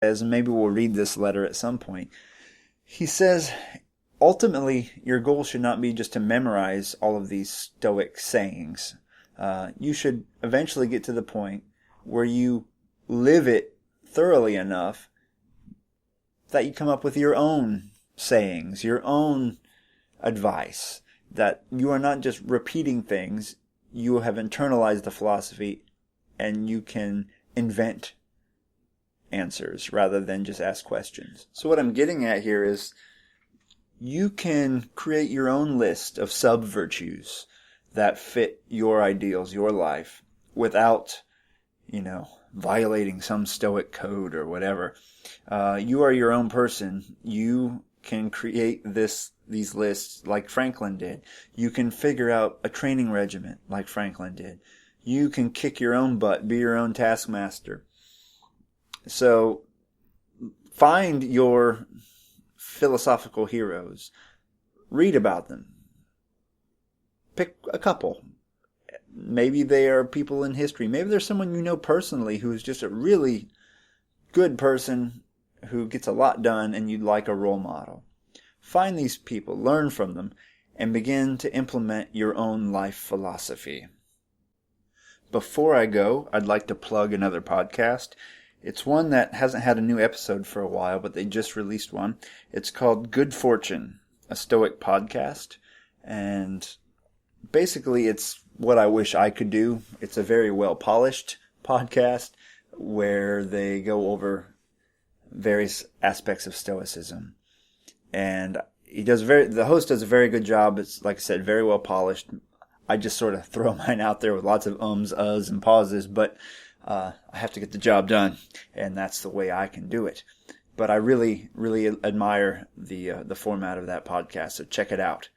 As maybe we'll read this letter at some point. He says, ultimately, your goal should not be just to memorize all of these Stoic sayings. You should eventually get to the point where you live it thoroughly enough that you come up with your own sayings, your own advice, that you are not just repeating things, you have internalized the philosophy and you can invent answers rather than just ask questions. So what I'm getting at here is you can create your own list of sub-virtues that fit your ideals, your life, without, violating some Stoic code or whatever. You are your own person. You can create these lists like Franklin did. You can figure out a training regimen like Franklin did. You can kick your own butt, be your own taskmaster. So find your philosophical heroes. Read about them. Pick a couple. Maybe they are people in history. Maybe there's someone you know personally who's just a really good person who gets a lot done and you'd like a role model. Find these people, learn from them, and begin to implement your own life philosophy. Before I go, I'd like to plug another podcast. It's one that hasn't had a new episode for a while, but they just released one. It's called Good Fortune, a Stoic podcast. And basically it's what I wish I could do. It's a very well-polished podcast where they go over various aspects of Stoicism. And the host does a very good job. It's, like I said, very well-polished. I just sort of throw mine out there with lots of ums, uhs, and pauses, but I have to get the job done, and that's the way I can do it. But I really, really admire the format of that podcast, so check it out.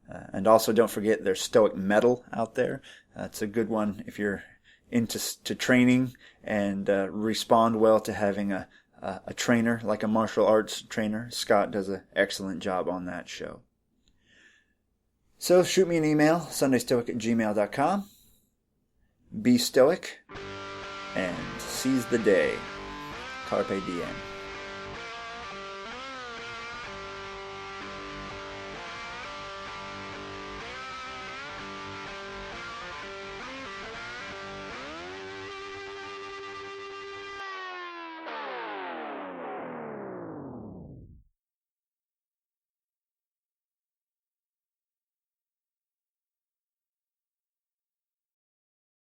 And also don't forget there's Stoic Metal out there. It's a good one if you're into training and respond well to having a trainer, like a martial arts trainer. Scott does an excellent job on that show. So shoot me an email, sundaystoic@gmail.com. Be stoic and seize the day. Carpe diem.